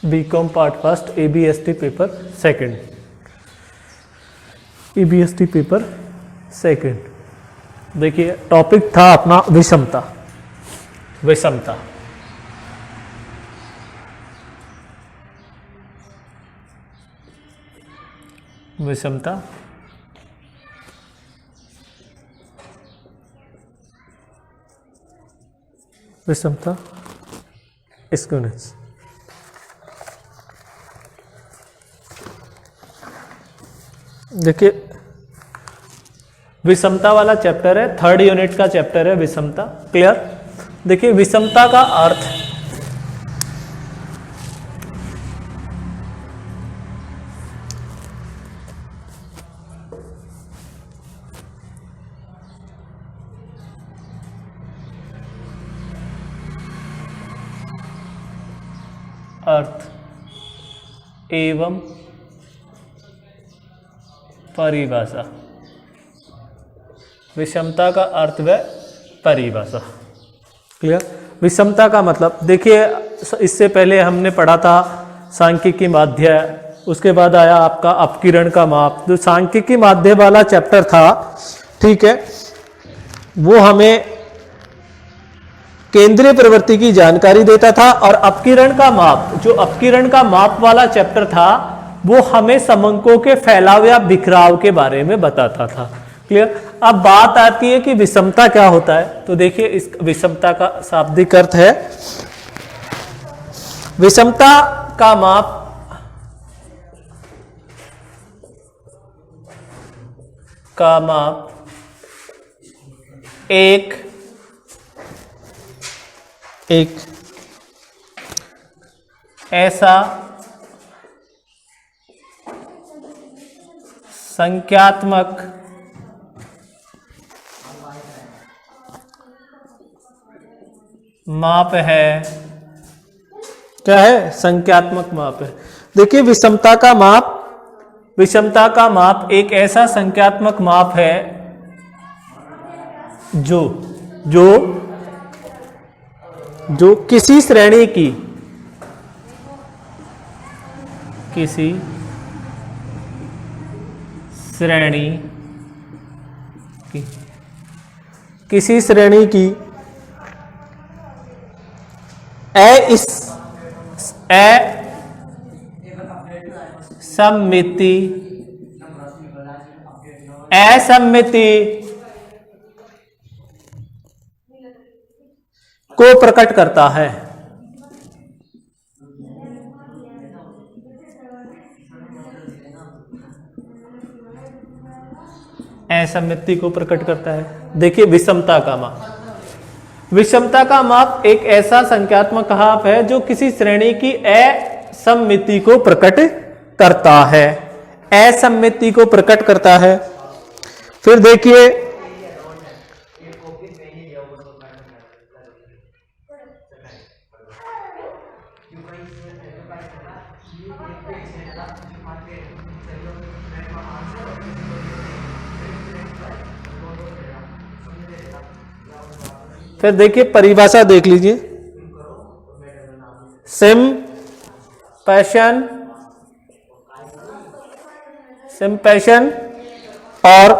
BCom part first, ABST paper second, ABST paper second. देखिए topic था अपना विषमता। विषमता विषमता विषमता स्क्यूनेस। देखिए विषमता वाला चैप्टर है, थर्ड यूनिट का चैप्टर है विषमता। क्लियर। देखिए विषमता का अर्थ एवं परिभाषा। विषमता का अर्थ व परिभाषा। क्लियर। विषमता का मतलब देखिए, इससे पहले हमने पढ़ा था सांख्यिकी माध्य, उसके बाद आया आपका अपकिरण का माप। जो सांख्यिकी माध्य वाला चैप्टर था, ठीक है, वो हमें केंद्रीय प्रवृत्ति की जानकारी देता था, और अपकिरण का माप, जो अपकिरण का माप वाला चैप्टर था, वो हमें समंकों के फैलाव या बिखराव के बारे में बताता था। क्लियर। अब बात आती है कि विषमता क्या होता है। तो देखिए इस विषमता का शाब्दिक अर्थ है, विषमता का माप एक ऐसा संख्यात्मक माप है। क्या है? संख्यात्मक माप है। देखिए विषमता का माप एक ऐसा संख्यात्मक माप है जो किसी श्रेणी की असम्मिति को प्रकट करता है। असम्मिति को प्रकट करता है। देखिए विषमता का माप एक ऐसा संख्यात्मक माप है जो किसी श्रेणी की असम्मिति को प्रकट करता है। असम्मिति को प्रकट करता है। फिर देखिए परिभाषा देख लीजिए। सिम्पैशन और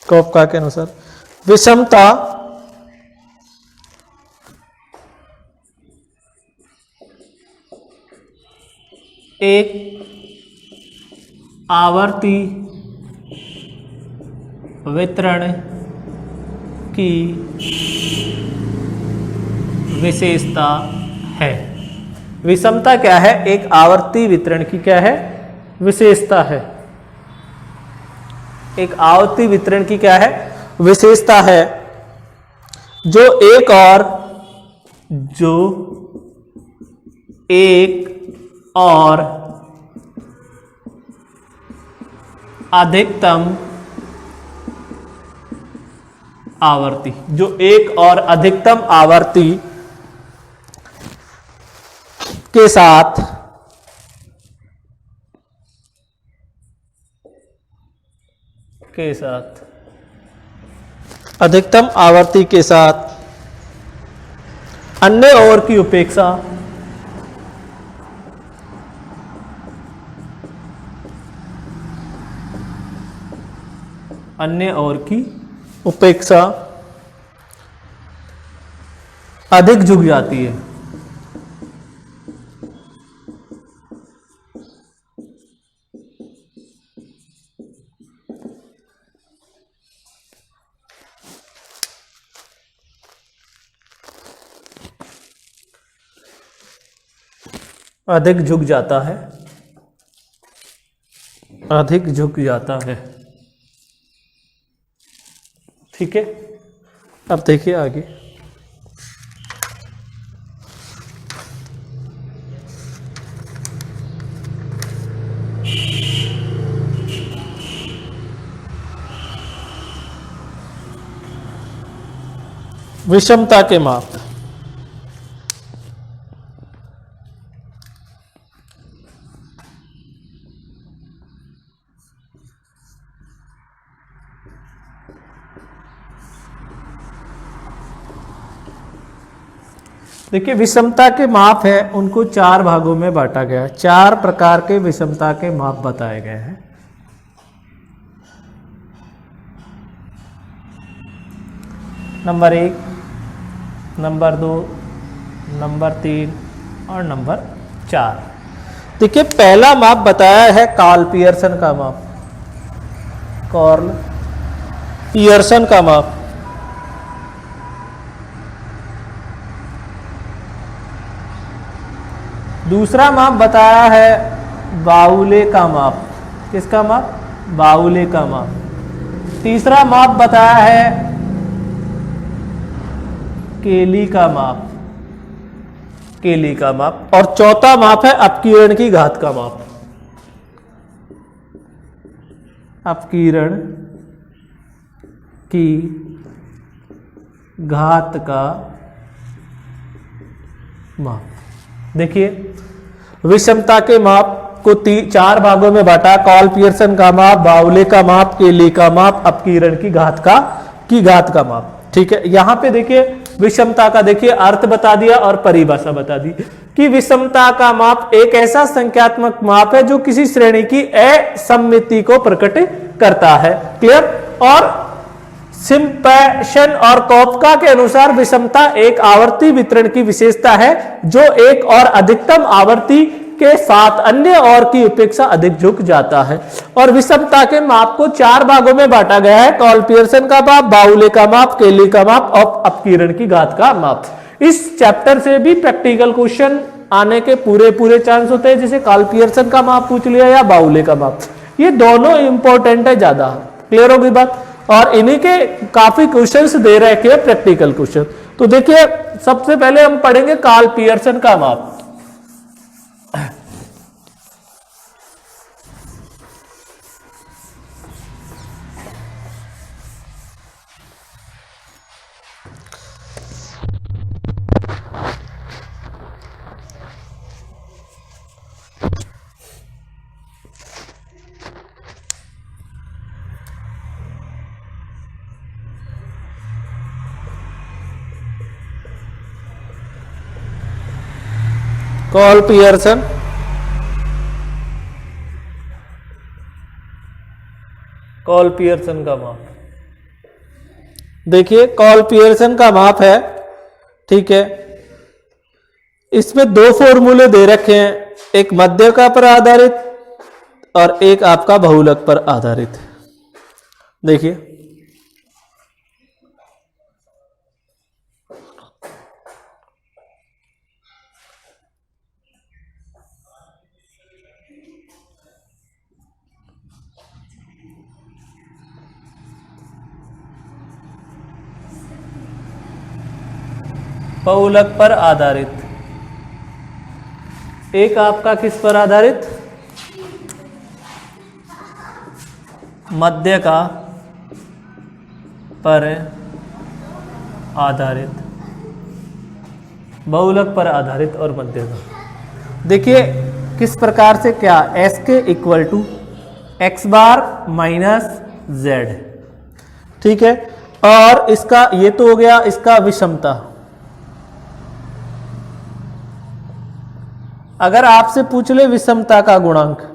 कॉफका के अनुसार विषमता एक आवर्ती वितरण की विशेषता है। विषमता क्या है? एक आवर्ती वितरण की क्या है? विशेषता है। एक आवर्ती वितरण की क्या है? विशेषता है, जो एक और अधिकतम आवर्ती के साथ के साथ, अधिकतम आवर्ती के साथ अन्य और की उपेक्षा, अन्य और की उपेक्षा अधिक झुक जाती है। अधिक झुक जाता है, अधिक झुक जाता है। ठीक है, अब देखिए आगे। विषमता के माप। देखिए विषमता के माप है, उनको 4 भागों में बांटा गया है। 4 प्रकार के विषमता के माप बताए गए हैं। नंबर 1, नंबर 2, नंबर 3 और नंबर 4। देखिए पहला माप बताया है कार्ल पियर्सन का माप, कार्ल पियर्सन का माप। दूसरा माप बताया है बाउले का माप। किसका माप? बाउले का माप। तीसरा माप बताया है केली का माप, केली का माप। और चौथा माप है अपकीर्ण की घात का माप, अपकीर्ण की घात का माप। देखिए विषमता के माप को 4 भागों में बांटा, कार्ल पियर्सन का माप, बाउले का माप, केली का माप, अपकीर्ण की घात का माप। ठीक है, यहां पे देखिए विषमता का देखिए अर्थ बता दिया और परिभाषा बता दी कि विषमता का माप एक ऐसा संख्यात्मक माप है जो किसी श्रेणी की असममिति को प्रकट करता है। क्लियर? और सिम्पसन और कॉपका के अनुसार विषमता एक आवर्ती वितरण की विशेषता है जो एक और अधिकतम आवर्ती के साथ अन्य और की अपेक्षा अधिक झुक जाता है। और विषमता के माप को 4 भागों में बांटा गया है, कार्ल पियर्सन का माप, बाउले का माप, केली का माप और अपकीर्ण की घात का माप। इस चैप्टर से भी प्रैक्टिकल क्वेश्चन आने के पूरे चांस होते हैं, जैसे कार्ल पियर्सन का माप पूछ लिया या बाउले का माप। ये दोनों इंपॉर्टेंट है ज्यादा। क्लियर होगी बात? और इन्हीं के काफी क्वेश्चंस दे रखे हैं प्रैक्टिकल क्वेश्चन। तो देखिए सबसे पहले हम पढ़ेंगे कार्ल पियर्सन का माप। कार्ल पियर्सन, कार्ल पियर्सन का माप। देखिए कार्ल पियर्सन का माप है, ठीक है। इसमें 2 फॉर्मूले दे रखे हैं, एक मध्यका पर आधारित और एक आपका बहुलक पर आधारित। देखिए बहुलक पर आधारित, एक आपका किस पर आधारित? मध्य का पर आधारित, बहुलक पर आधारित और मध्य का। देखिए किस प्रकार से, क्या एस के equal to x bar minus z। ठीक है, और इसका ये तो हो गया इसका विषमता। अगर आपसे पूछ ले विषमता का गुणांक,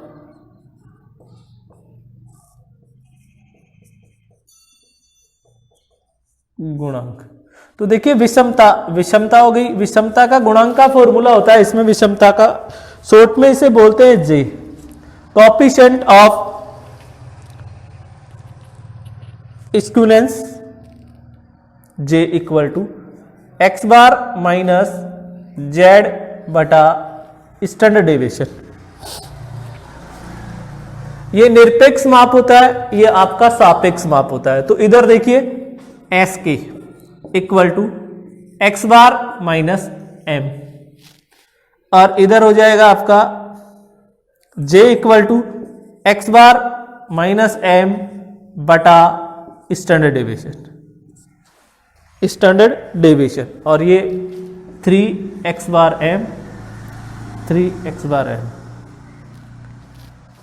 तो देखिए विषमता हो गई। विषमता का गुणांक का फॉर्मूला होता है इसमें, विषमता का शॉर्ट में इसे बोलते हैं J, coefficient of equivalence J equal to x bar minus Z बटा स्टैंडर्ड डेविएशन। ये निरपेक्ष माप होता है, ये आपका सापेक्ष माप होता है। तो इधर देखिए एस के equal to x bar minus M, और इधर हो जाएगा आपका J equal to x bar minus M बटा स्टैंडर्ड डेविएशन, और ये 3x बार एम, 3x बार एम।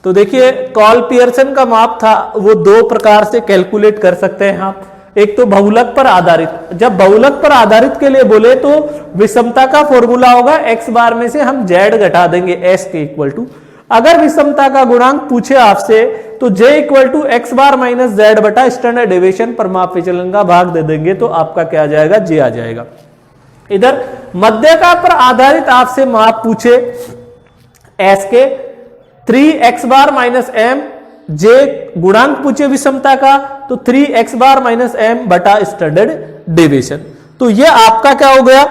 तो देखिए कॉल पियर्सन का माप था, वो दो प्रकार से कैलकुलेट कर सकते हैं आप। एक तो बहुलक पर आधारित, जब बहुलक पर आधारित के लिए बोले तो विषमता का फॉर्मूला होगा x बार में से हम z घटा देंगे s के इक्वल टू। अगर विषमता का गुणांक पूछे आपसे तो j equal to x bar minus Z बटा स्टैंडर्ड डेविएशन पर माप विचलन का भाग दे देंगे, तो आपका क्या आ जाएगा, j आ जाएगा। इधर मध्यका पर आधारित आपसे माप पूछे s के 3x बार माइनस एम, जे गुणांक पूछे विषमता का तो 3x बार माइनस एम बटा स्टैंडर्ड डेविएशन। तो ये आपका क्या हो गया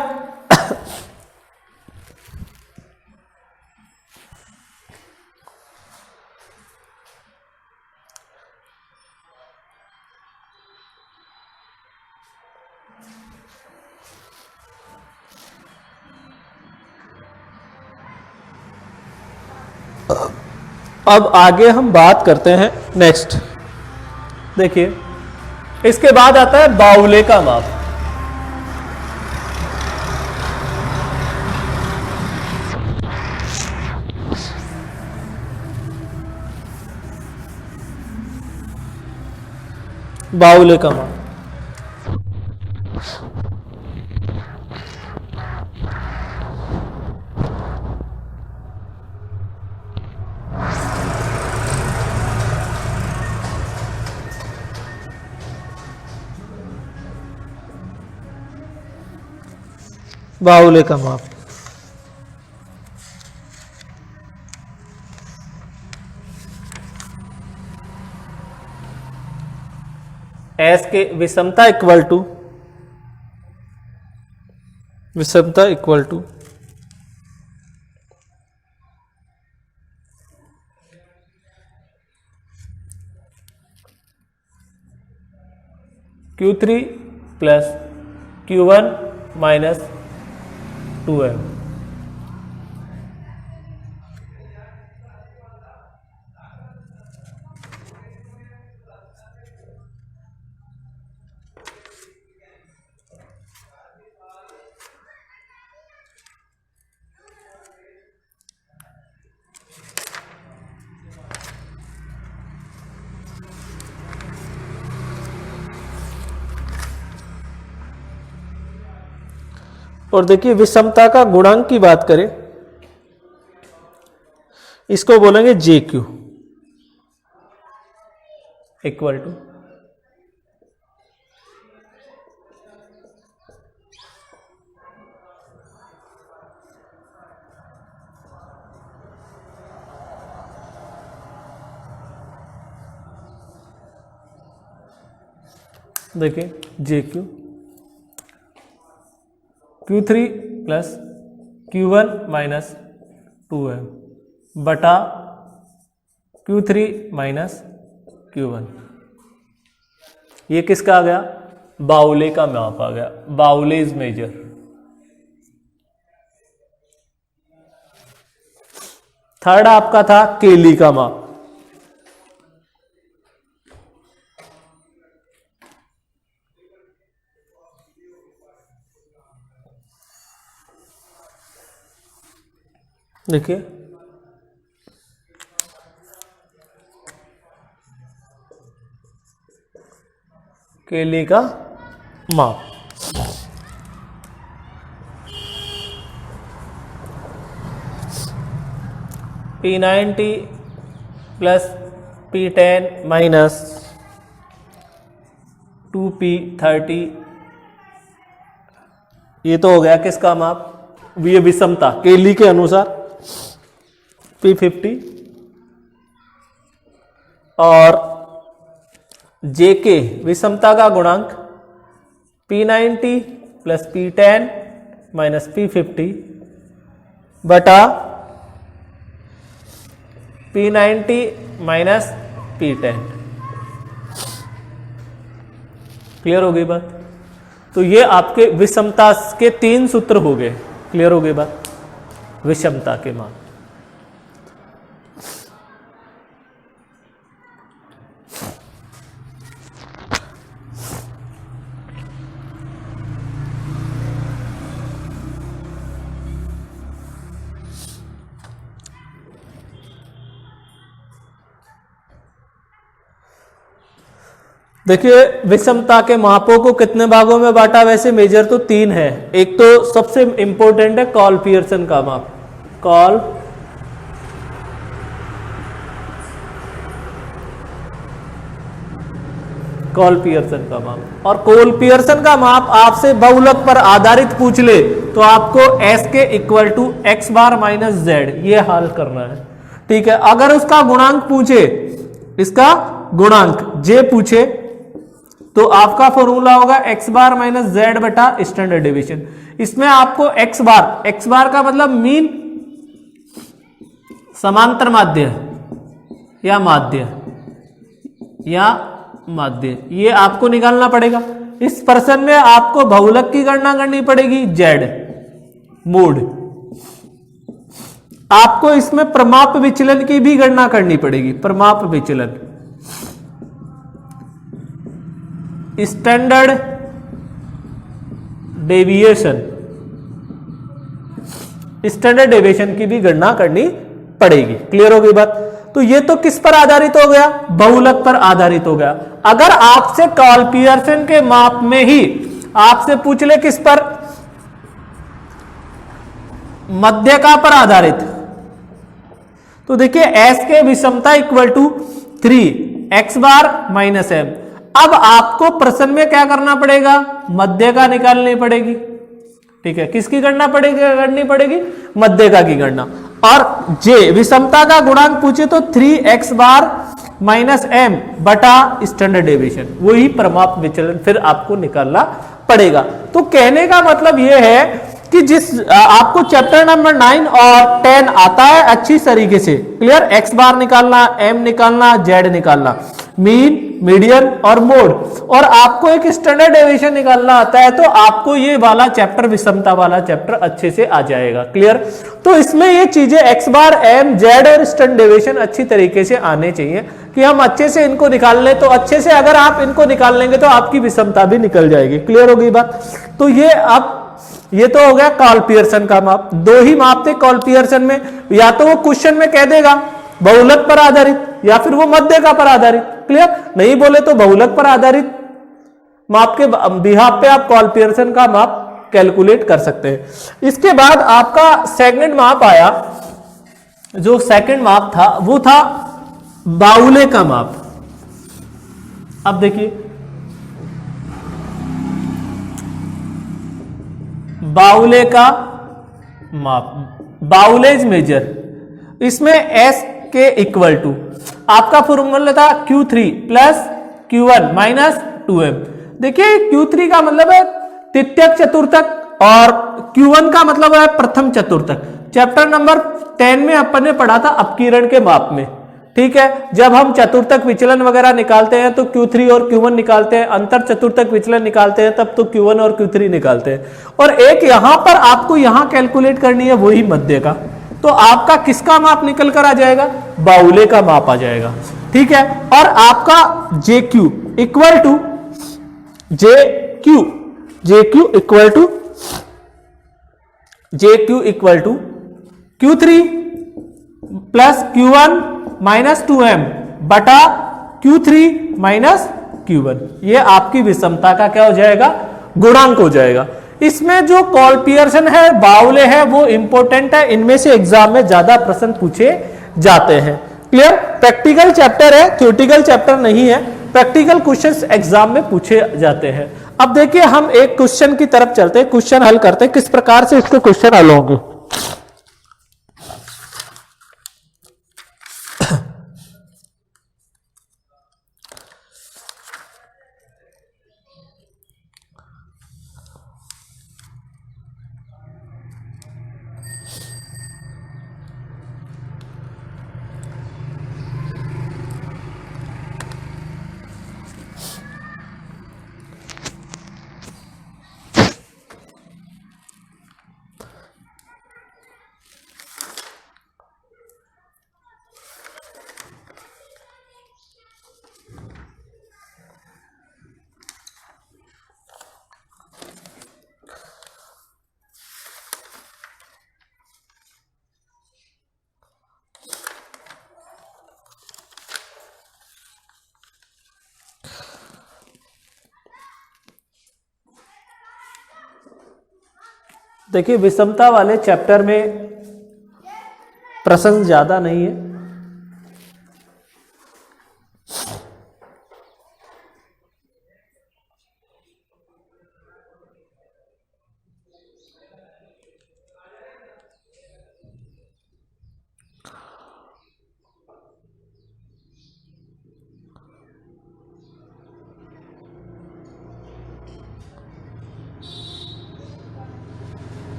अब आगे हम बात करते हैं नेक्स्ट। देखिए इसके बाद आता है बाउले का माप। बाउले का माप बाउले का माप एस के विषमता equal to Q3 plus Q1 minus 2m। और देखिए विषमता का गुणांक की बात करें, इसको बोलेंगे JQ इक्वल टू देखिए JQ Q3 plus Q1 minus 2m बटा Q3 माइनस Q1। ये किसका आ गया, बाउले का माप आ गया, बाउलेज मेजर। थर्ड आपका था केली का माप। देखिए केली का माप। P90 plus P10 minus 2P30, ये तो हो गया किसका माप, ये विषमता केली के अनुसार P50, और जेके विषमता का गुणांक P90 plus P10 minus P50 बटा P90 माइनस P10। क्लियर हो गई बात। तो ये आपके विषमता के 3 सूत्र हो गए। क्लियर हो गई बात, विषमता के मान। देखिए विषमता के मापों को कितने भागों में बांटा, वैसे मेजर तो 3 है। एक तो सबसे इंपॉर्टेंट है कॉल पियर्सन का माप, कॉल पियर्सन का माप। और कॉल पियर्सन का माप आपसे बहुलक पर आधारित पूछ ले तो आपको S के equal to x bar minus Z ये हल करना है। ठीक है, अगर उसका गुणांक पूछे, इसका गुणांक J पूछे तो आपका फॉर्मूला होगा एक्स बार माइनस जेड बटा स्टैंडर्ड डेविएशन। इसमें आपको एक्स बार का मतलब मीन, समांतर माध्य या माध्य, ये आपको निकालना पड़ेगा। इस प्रश्न में आपको बहुलक की गणना करनी पड़ेगी जेड मोड। आपको इसमें प्रमाप विचलन की भी गणना करनी पड़ेगी, प्रमाप विचलन, स्टैंडर्ड डेविएशन, स्टैंडर्ड डेविएशन की भी गणना करनी पड़ेगी। क्लियर हो गई बात। तो ये तो किस पर आधारित हो गया, बहुलक पर आधारित हो गया। अगर आपसे कॉल पियर्सन के माप में ही आपसे पूछ ले किस पर, मध्यका पर आधारित, तो देखिए S के विषमता equal to 3x bar minus m। अब आपको प्रश्न में क्या करना पड़ेगा, मध्यका निकालनी पड़ेगी। ठीक है, किसकी गणना करनी पड़ेगी, मध्यका की गणना। और J विषमता का गुणांक पूछे तो 3x बार माइनस m बटा स्टैंडर्ड डेविएशन, वही प्रमाप विचलन फिर आपको निकालना पड़ेगा। तो कहने का मतलब यह है कि जिस आपको चैप्टर नंबर 9 और 10 आता है अच्छी तरीके से, क्लियर, x बार निकालना, m निकालना, z निकालना, मीन, मीडियन और मोड, और आपको एक स्टैंडर्ड डेविएशन निकालना आता है, तो आपको ये वाला चैप्टर, विषमता वाला चैप्टर अच्छे से आ जाएगा। क्लियर। तो इसमें ये चीजें x बार, m, z और स्टैंडर्ड डेविएशन अच्छी तरीके से आने चाहिए कि हम अच्छे से इनको निकाल लें। तो अच्छे से अगर आप इनको निकाल लेंगे तो आपकी विषमता भी निकल जाएगी। क्लियर हो गई बात। तो ये अब ये तो हो गया कॉल पियर्सन का माप। 2 ही माप थे कॉल पियर्सन में, या तो वो क्वेश्चन में कह देगा बहुलक पर आधारित या फिर वो मध्यका पर आधारित। क्लियर, नहीं बोले तो बहुलक पर आधारित माप के बिहाफ पे आप कॉल पियर्सन का माप कैलकुलेट कर सकते हैं। इसके बाद आपका सेकंड माप आया, जो सेकंड माप था वो था बाउले का माप। अब देखिए बाउले का माप, बाउलेज मेजर, इसमें S के इक्वल टू आपका फॉर्मूला था Q3 plus Q1 minus 2m। देखिए Q3 का मतलब है तृतीयक चतुर्थक और Q1 का मतलब है प्रथम चतुर्थक। चैप्टर नंबर 10 में अपन ने पढ़ा था अपकीर्ण के माप में। ठीक है, जब हम चतुर्थक विचलन वगैरह निकालते हैं तो Q3 और Q1 निकालते हैं, अंतर चतुर्थक विचलन निकालते हैं तब तो Q1 और Q3 निकालते हैं। और एक यहां पर आपको यहां कैलकुलेट करनी है, वही मध्य का। तो आपका किसका माप निकल कर आ जाएगा, बाउले का माप आ जाएगा। ठीक है, और आपका JQ equal to JQ equal to Q3 plus Q1 minus 2m बटा Q3 माइनस Q1। ये आपकी विषमता का क्या हो जाएगा, गुणांक हो जाएगा। इसमें जो कॉल पियर्सन है, बाउले है, वो इंपॉर्टेंट है, इनमें से एग्जाम में ज्यादा प्रश्न पूछे जाते हैं। क्लियर? प्रैक्टिकल चैप्टर है, थ्योरेटिकल चैप्टर नहीं है। प्रैक्टिकल क्वेश्चंस एग्जाम में पूछे जाते हैं। अब देखिए हम एक क्वेश्चन की तरफ चलते हैं, क्वेश्चन हल करते हैं, किस प्रकार से इसके क्वेश्चन हल होंगे। देखिए विषमता वाले चैप्टर में प्रश्न ज्यादा नहीं है।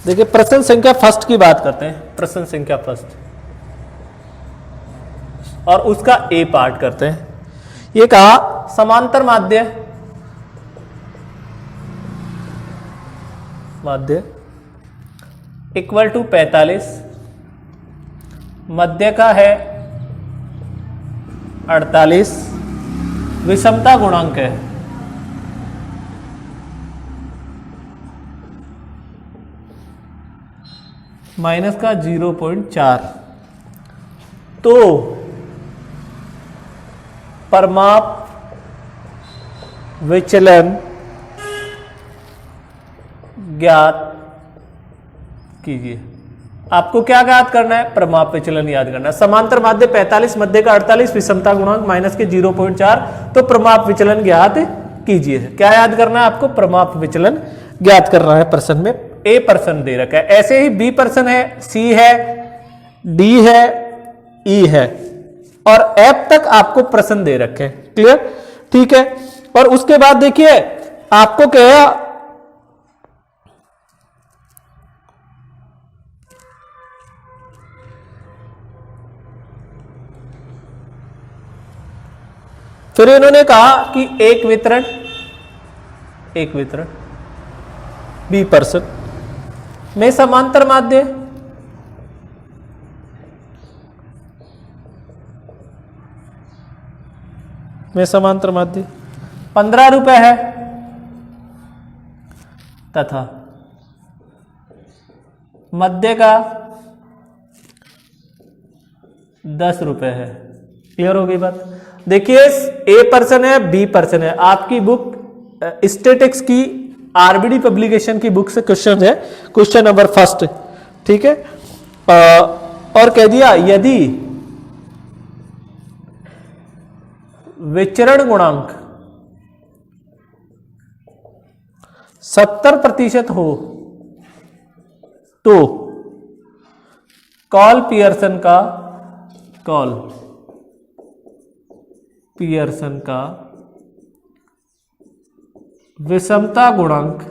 देखिए प्रश्न संख्या फर्स्ट की बात करते हैं, प्रश्न संख्या फर्स्ट, और उसका ए पार्ट करते हैं। ये कहा समांतर माध्य इक्वल टू 45, मध्य का है 48, विषमता गुणांक है माइनस का 0.4, तो परमाप विचलन ज्ञात कीजिए। आपको क्या ज्ञात करना है, परमाप विचलन याद करना है। समांतर माध्य 45, मध्य का 48, विषमता गुणांक माइनस के 0.4, तो परमाप विचलन ज्ञात कीजिए। क्या याद करना है आपको, परमाप विचलन ज्ञात करना है। प्रश्न में ए पर्सन दे रखा है, ऐसे ही बी पर्सन है, सी है, डी है, ई है, और एफ तक आपको प्रश्न दे रखे हैं। क्लियर? ठीक है। और उसके बाद देखिए आपको क्या, फिर इन्होंने कहा कि एक वितरण बी पर्सन में समांतर माध्य में समांतर माध्य 15 रुपए है, तथा मध्य का 10 रुपए है। क्लियर हो गई बात? देखिए ए पर्सन है, बी पर्सन है। आपकी बुक स्टैटिक्स की आरबीडी पब्लिकेशन की बुक से क्वेश्चन है, क्वेश्चन नंबर फर्स्ट। ठीक है। और कह दिया यदि विचरण गुणांक 70% हो तो कॉल पियर्सन का विषमता गुणांक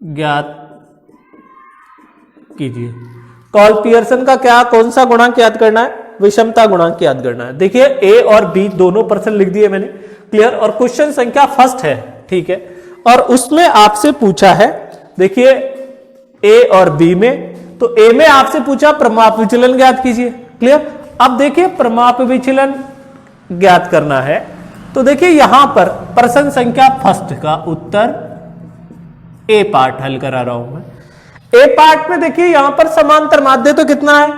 ज्ञात कीजिए। कॉल पियर्सन का क्या, कौन सा गुणांक याद करना है, विषमता गुणांक की याद करना है। देखिए ए और बी दोनों पर्सन लिख दिए मैंने, क्लियर। और क्वेश्चन संख्या फर्स्ट है, ठीक है, और उसमें आपसे पूछा है, देखिए ए और बी में, तो ए में आपसे पूछा प्रमाप विचलन ज्ञात कीजिए, क्लियर। अब देखिए प्रमाप विचलन ज्ञात करना है, तो देखिए यहां पर प्रश्न संख्या फर्स्ट का उत्तर ए पार्ट हल करा रहा हूं मैं। ए पार्ट में देखिए यहां पर समांतर माध्य तो कितना है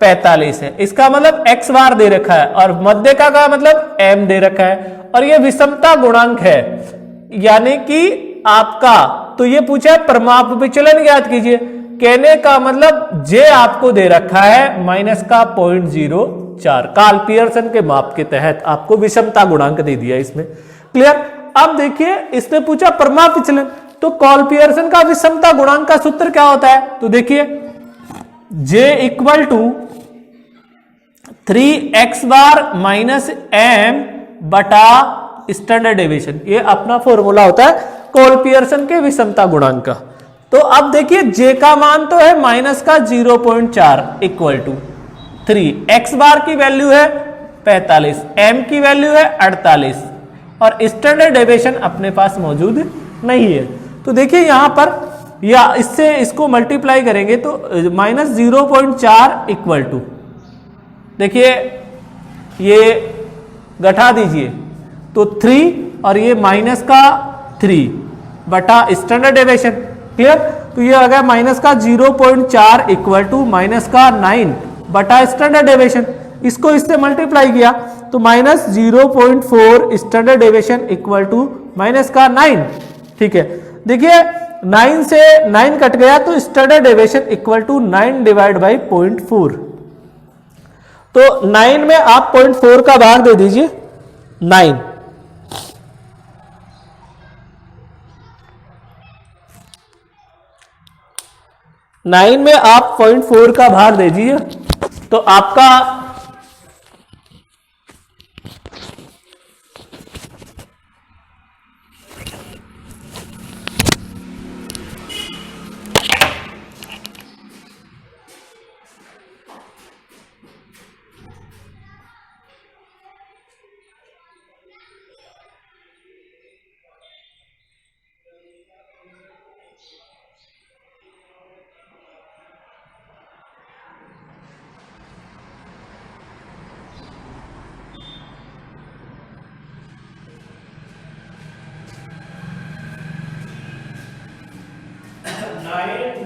45 है, इसका मतलब x बार दे रखा है, और मध्य का मतलब m दे रखा है, और ये विषमता गुणांक है, यानी कि आपका, तो ये पूछा है प्रमाप विचलन ज्ञात कीजिए, कहने का मतलब जे आपको दे रखा है माइनस का 0.04, कार्ल पियर्सन के माप के तहत आपको विषमता गुणांक दे दिया इसमें, क्लियर। अब देखिए इसने पूछा प्रमाप विचलन, तो कार्ल पियर्सन का विषमता गुणांक का सूत्र क्या होता है, तो देखिए J equal to 3x bar minus m बटा स्टैंडर्ड डेविएशन, ये अपना फॉर्मूला होता है कार्ल पियर्सन के विषमता गुणांक का। तो अब देखिए J का मान तो है माइनस का 0.4 इक्वल टू 3, x बार की वैल्यू है 45, m की वैल्यू है 48, और स्टैंडर्ड डेविएशन अपने पास मौजूद नहीं है। तो देखिए यहां पर या इससे इसको मल्टीप्लाई करेंगे तो माइनस 0.4 इक्वल टू, देखिए ये घटा दीजिए तो 3 और ये माइनस का 3 बटा स्टैंडर्ड डेविएशन, क्लियर। तो ये आ गया माइनस का 0.4 इक्वल टू माइनस का 9 बटा स्टैंडर्ड डेविएशन, इसको इससे मल्टीप्लाई किया तो minus 0.4 standard deviation equal to minus का 9, ठीक है। देखिए 9 से 9 कट गया तो standard deviation equal to 9 divide by 0.4, तो 9 में आप 0.4 का भाग दे दीजिए 9, में आप 0.4 का भाग दे दीजिए तो आपका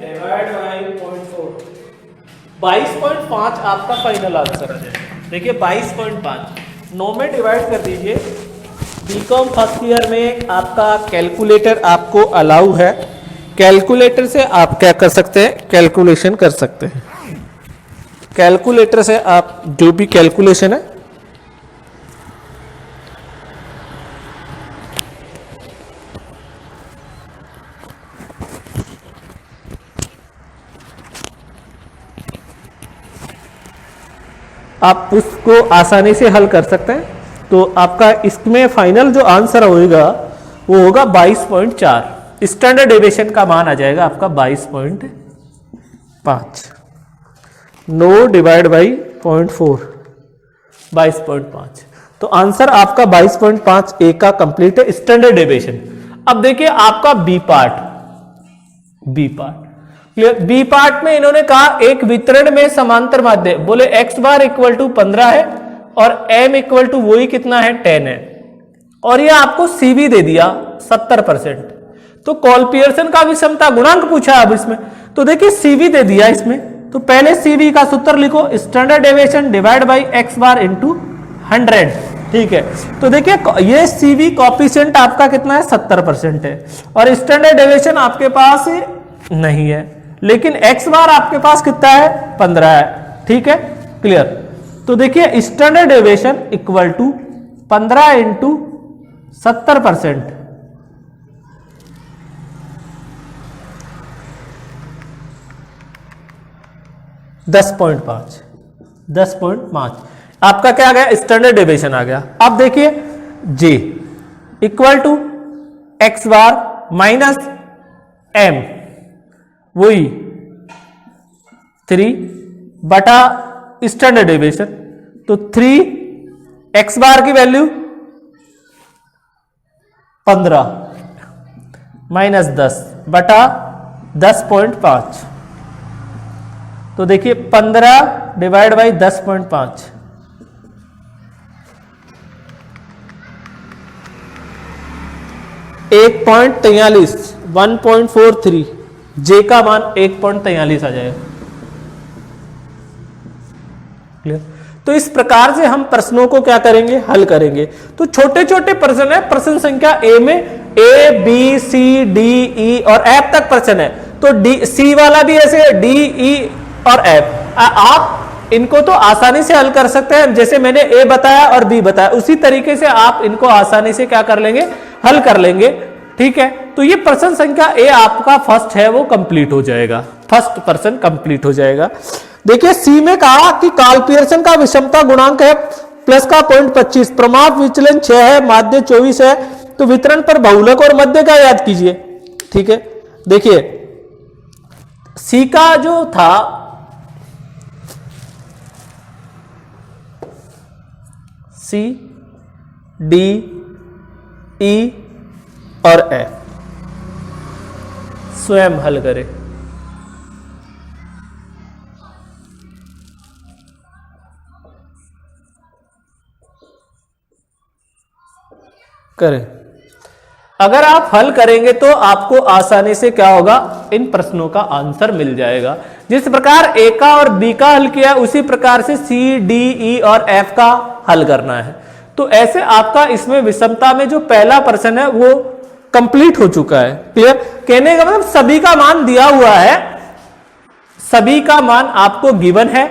डिवाइड बाई 0.4, 22.5 आपका फाइनल आंसर है। देखिए 22.5 9 में डिवाइड कर दीजिए। बीकॉम फर्स्ट ईयर में आपका कैलकुलेटर आपको अलाउ है, कैलकुलेटर से आप क्या कर सकते हैं, कैलकुलेशन कर सकते हैं, कैलकुलेटर से आप जो भी कैलकुलेशन है आप उसको आसानी से हल कर सकते हैं। तो आपका इसमें फाइनल जो आंसर होगा वो होगा 22.4, स्टैंडर्ड डेविएशन का मान आ जाएगा आपका 22.5, 9 डिवाइड बाई 0.4, 22.5, तो आंसर आपका 22.5 ए का कंप्लीट है, स्टैंडर्ड डेविएशन। अब देखिए आपका बी पार्ट, बी पार्ट में इन्होंने कहा एक वितरण में समांतर माध्य, बोले x बार इक्वल टू 15 है और m इक्वल टू वही कितना है 10 है, और ये आपको CV दे दिया 70%, तो कार्ल पियर्सन का विषमता गुणांक पूछा अब इसमें, तो देखिए CV दे दिया इसमें, तो पहले CV का सूत्र लिखो, standard deviation divide by x bar into 100, ठीक है। तो देखिए ये CV कॉफिशिएंट आपका कितना है 70% है, और स्टैंडर्ड डेविएशन आपके पास नहीं है, लेकिन x बार आपके पास कितना है 15 है, ठीक है, क्लियर। तो देखिए standard deviation equal to 15 into 70%, दस पॉइंट पांच आपका क्या आ गया, स्टैंडर्ड डेविएशन आ गया। अब देखिए J equal to x bar minus m, वही 3 बटा स्टैंडर्ड डेविएशन, तो 3 x बार की वैल्यू 15 माइनस 10 बटा 10.5। तो देखिए 15 डिवाइड बाई 10.5, 1.43, 1.43, जे का मान 1.43 आ जाएगा। क्लियर? तो इस प्रकार से हम प्रश्नों को क्या करेंगे, हल करेंगे। तो छोटे छोटे प्रश्न है, प्रश्न संख्या ए में A B C D E और एफ तक प्रश्न है, तो डी सी वाला भी ऐसे है, डी ई और एफ। आप इनको तो आसानी से हल कर सकते हैं, जैसे मैंने ए बताया और बी बताया, उसी तरीके से आप इनको आसानी से क्या कर लेंगे, हल कर लेंगे। ठीक है, तो ये प्रश्न संख्या ए आपका फर्स्ट है वो कंप्लीट हो जाएगा, फर्स्ट प्रश्न कंप्लीट हो जाएगा। देखिए सी में कहा कि कार्ल पियर्सन का विषमता गुणांक है प्लस का 0.25, प्रमाप विचलन 6 है, माध्य 24 है, तो वितरण पर बहुलक और मध्य का याद कीजिए। ठीक है, देखिए सी का जो था सी डी ई और एफ स्वयं हल करें। करें, अगर आप हल करेंगे तो आपको आसानी से क्या होगा, इन प्रश्नों का आंसर मिल जाएगा। जिस प्रकार ए का और बी का हल किया उसी प्रकार से सी डी ई और एफ का हल करना है। तो ऐसे आपका इसमें विषमता में जो पहला प्रश्न है वो कंप्लीट हो चुका है। क्लियर? कहने का मतलब सभी का मान दिया हुआ है, सभी का मान आपको गिवन है,